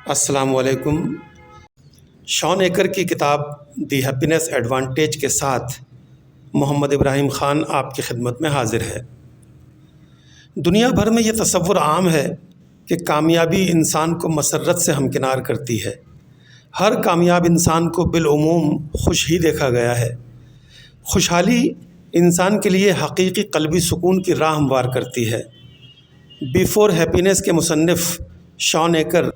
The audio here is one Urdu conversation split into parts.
السلام علیکم۔ شان ایکر کی کتاب دی ہیپینس ایڈوانٹیج کے ساتھ محمد ابراہیم خان آپ کی خدمت میں حاضر ہے۔ دنیا بھر میں یہ تصور عام ہے کہ کامیابی انسان کو مسرت سے ہمکنار کرتی ہے۔ ہر کامیاب انسان کو بالعموم خوش ہی دیکھا گیا ہے۔ خوشحالی انسان کے لیے حقیقی قلبی سکون کی راہ ہموار کرتی ہے۔ بیفور ہیپینس کے مصنف شان ایکر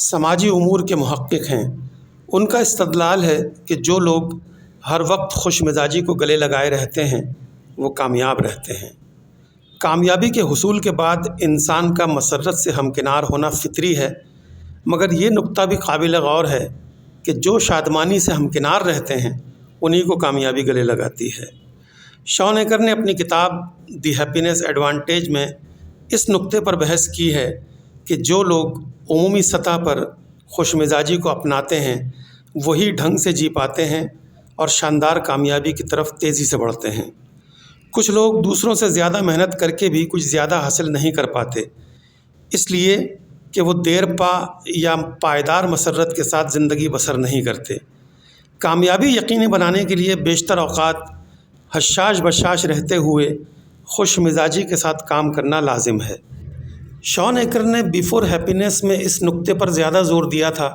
سماجی امور کے محقق ہیں۔ ان کا استدلال ہے کہ جو لوگ ہر وقت خوش مزاجی کو گلے لگائے رہتے ہیں وہ کامیاب رہتے ہیں۔ کامیابی کے حصول کے بعد انسان کا مسرت سے ہمکنار ہونا فطری ہے، مگر یہ نقطہ بھی قابل غور ہے کہ جو شادمانی سے ہمکنار رہتے ہیں انہی کو کامیابی گلے لگاتی ہے۔ شان ایکر نے اپنی کتاب دی ہیپینس ایڈوانٹیج میں اس نقطے پر بحث کی ہے کہ جو لوگ عمومی سطح پر خوش مزاجی کو اپناتے ہیں وہی ڈھنگ سے جی پاتے ہیں اور شاندار کامیابی کی طرف تیزی سے بڑھتے ہیں۔ کچھ لوگ دوسروں سے زیادہ محنت کر کے بھی کچھ زیادہ حاصل نہیں کر پاتے، اس لیے کہ وہ دیر پا یا پائیدار مسرت کے ساتھ زندگی بسر نہیں کرتے۔ کامیابی یقینی بنانے کے لیے بیشتر اوقات حشاش بشاش رہتے ہوئے خوش مزاجی کے ساتھ کام کرنا لازم ہے۔ شان ایکر نے بیفور ہیپینس میں اس نقطے پر زیادہ زور دیا تھا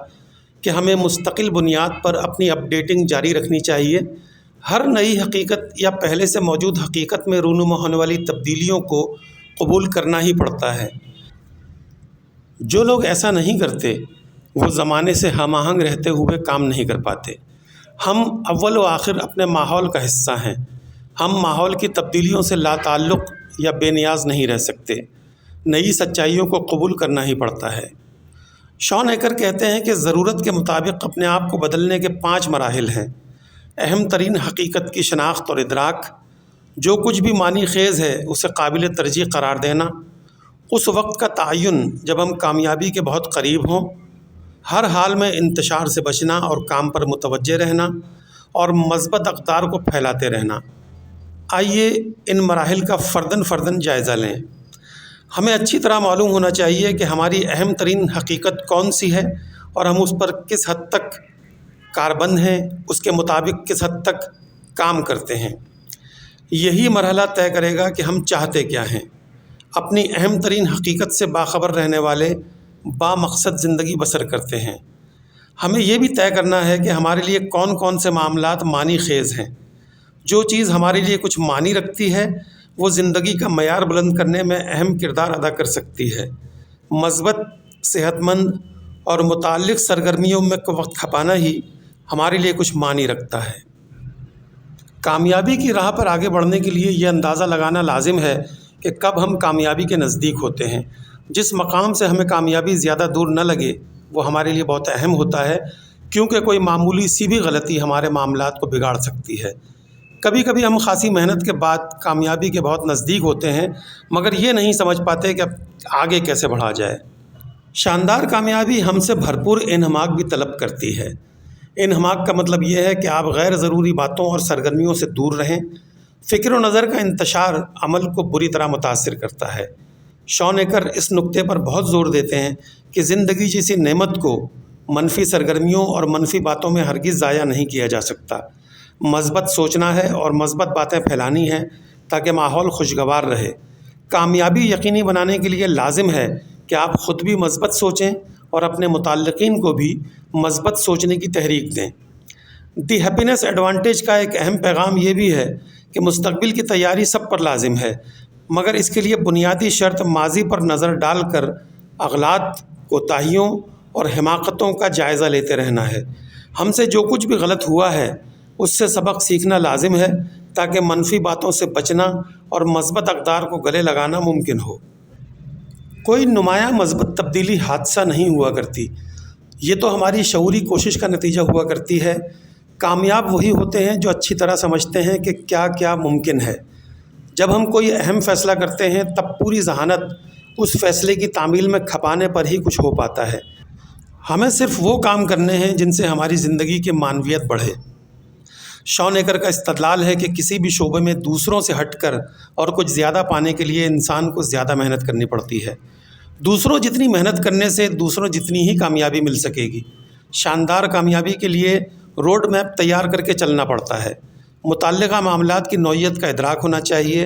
کہ ہمیں مستقل بنیاد پر اپنی اپڈیٹنگ جاری رکھنی چاہیے۔ ہر نئی حقیقت یا پہلے سے موجود حقیقت میں رونما ہونے والی تبدیلیوں کو قبول کرنا ہی پڑتا ہے۔ جو لوگ ایسا نہیں کرتے وہ زمانے سے ہم آہنگ رہتے ہوئے کام نہیں کر پاتے۔ ہم اول و آخر اپنے ماحول کا حصہ ہیں۔ ہم ماحول کی تبدیلیوں سے لا تعلق یا بے نیاز نہیں رہ سکتے۔ نئی سچائیوں کو قبول کرنا ہی پڑتا ہے۔ شان ایکر کہتے ہیں کہ ضرورت کے مطابق اپنے آپ کو بدلنے کے 5 مراحل ہیں۔ اہم ترین حقیقت کی شناخت اور ادراک، جو کچھ بھی معنی خیز ہے اسے قابل ترجیح قرار دینا، اس وقت کا تعین جب ہم کامیابی کے بہت قریب ہوں، ہر حال میں انتشار سے بچنا اور کام پر متوجہ رہنا، اور مثبت اقدار کو پھیلاتے رہنا۔ آئیے ان مراحل کا فرداً جائزہ لیں۔ ہمیں اچھی طرح معلوم ہونا چاہیے کہ ہماری اہم ترین حقیقت کون سی ہے اور ہم اس پر کس حد تک کاربند ہیں، اس کے مطابق کس حد تک کام کرتے ہیں۔ یہی مرحلہ طے کرے گا کہ ہم چاہتے کیا ہیں۔ اپنی اہم ترین حقیقت سے باخبر رہنے والے با مقصد زندگی بسر کرتے ہیں۔ ہمیں یہ بھی طے کرنا ہے کہ ہمارے لیے کون کون سے معاملات معنی خیز ہیں۔ جو چیز ہمارے لیے کچھ معنی رکھتی ہے وہ زندگی کا معیار بلند کرنے میں اہم کردار ادا کر سکتی ہے۔ مثبت، صحت مند اور متعلق سرگرمیوں میں وقت کھپانا ہی ہمارے لیے کچھ معنی رکھتا ہے۔ کامیابی کی راہ پر آگے بڑھنے کے لیے یہ اندازہ لگانا لازم ہے کہ کب ہم کامیابی کے نزدیک ہوتے ہیں۔ جس مقام سے ہمیں کامیابی زیادہ دور نہ لگے وہ ہمارے لیے بہت اہم ہوتا ہے، کیونکہ کوئی معمولی سی بھی غلطی ہمارے معاملات کو بگاڑ سکتی ہے۔ کبھی کبھی ہم خاصی محنت کے بعد کامیابی کے بہت نزدیک ہوتے ہیں، مگر یہ نہیں سمجھ پاتے کہ اب آگے کیسے بڑھا جائے۔ شاندار کامیابی ہم سے بھرپور انہماک بھی طلب کرتی ہے۔ انہماک کا مطلب یہ ہے کہ آپ غیر ضروری باتوں اور سرگرمیوں سے دور رہیں۔ فکر و نظر کا انتشار عمل کو بری طرح متاثر کرتا ہے۔ شان ایکر اس نقطے پر بہت زور دیتے ہیں کہ زندگی جیسی نعمت کو منفی سرگرمیوں اور منفی باتوں میں ہرگز ضائع نہیں کیا جا سکتا۔ مثبت سوچنا ہے اور مثبت باتیں پھیلانی ہیں تاکہ ماحول خوشگوار رہے۔ کامیابی یقینی بنانے کے لیے لازم ہے کہ آپ خود بھی مثبت سوچیں اور اپنے متعلقین کو بھی مثبت سوچنے کی تحریک دیں۔ دی ہیپینس ایڈوانٹیج کا ایک اہم پیغام یہ بھی ہے کہ مستقبل کی تیاری سب پر لازم ہے، مگر اس کے لیے بنیادی شرط ماضی پر نظر ڈال کر اغلاط، کوتاہیوں اور حماقتوں کا جائزہ لیتے رہنا ہے۔ ہم سے جو کچھ بھی غلط ہوا ہے اس سے سبق سیکھنا لازم ہے تاکہ منفی باتوں سے بچنا اور مثبت اقدار کو گلے لگانا ممکن ہو۔ کوئی نمایاں مثبت تبدیلی حادثہ نہیں ہوا کرتی، یہ تو ہماری شعوری کوشش کا نتیجہ ہوا کرتی ہے۔ کامیاب وہی ہوتے ہیں جو اچھی طرح سمجھتے ہیں کہ کیا کیا ممکن ہے۔ جب ہم کوئی اہم فیصلہ کرتے ہیں تب پوری ذہانت اس فیصلے کی تعمیل میں کھپانے پر ہی کچھ ہو پاتا ہے۔ ہمیں صرف وہ کام کرنے ہیں جن سے ہماری زندگی کی معنویت بڑھے۔ شان ایکر کا استدلال ہے کہ کسی بھی شعبے میں دوسروں سے ہٹ کر اور کچھ زیادہ پانے کے لیے انسان کو زیادہ محنت کرنی پڑتی ہے۔ دوسروں جتنی محنت کرنے سے دوسروں جتنی ہی کامیابی مل سکے گی۔ شاندار کامیابی کے لیے روڈ میپ تیار کر کے چلنا پڑتا ہے۔ متعلقہ معاملات کی نوعیت کا ادراک ہونا چاہیے۔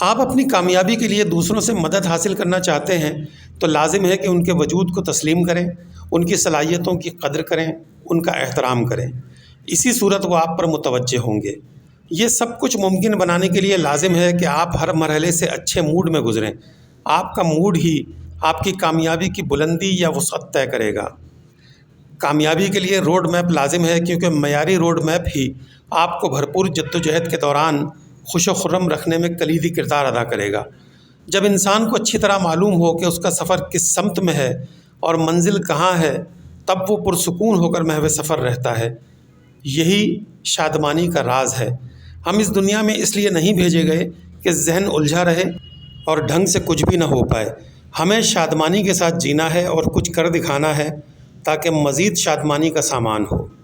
آپ اپنی کامیابی کے لیے دوسروں سے مدد حاصل کرنا چاہتے ہیں تو لازم ہے کہ ان کے وجود کو تسلیم کریں، ان کی صلاحیتوں کی قدر کریں، ان کا احترام کریں۔ اسی صورت وہ آپ پر متوجہ ہوں گے۔ یہ سب کچھ ممکن بنانے کے لیے لازم ہے کہ آپ ہر مرحلے سے اچھے موڈ میں گزریں۔ آپ کا موڈ ہی آپ کی کامیابی کی بلندی یا وسعت طے کرے گا۔ کامیابی کے لیے روڈ میپ لازم ہے، کیونکہ معیاری روڈ میپ ہی آپ کو بھرپور جدوجہد کے دوران خوش و خرم رکھنے میں کلیدی کردار ادا کرے گا۔ جب انسان کو اچھی طرح معلوم ہو کہ اس کا سفر کس سمت میں ہے اور منزل کہاں ہے، تب وہ پرسکون ہو کر محو سفر رہتا ہے۔ یہی شادمانی کا راز ہے۔ ہم اس دنیا میں اس لیے نہیں بھیجے گئے کہ ذہن الجھا رہے اور ڈھنگ سے کچھ بھی نہ ہو پائے۔ ہمیں شادمانی کے ساتھ جینا ہے اور کچھ کر دکھانا ہے تاکہ مزید شادمانی کا سامان ہو۔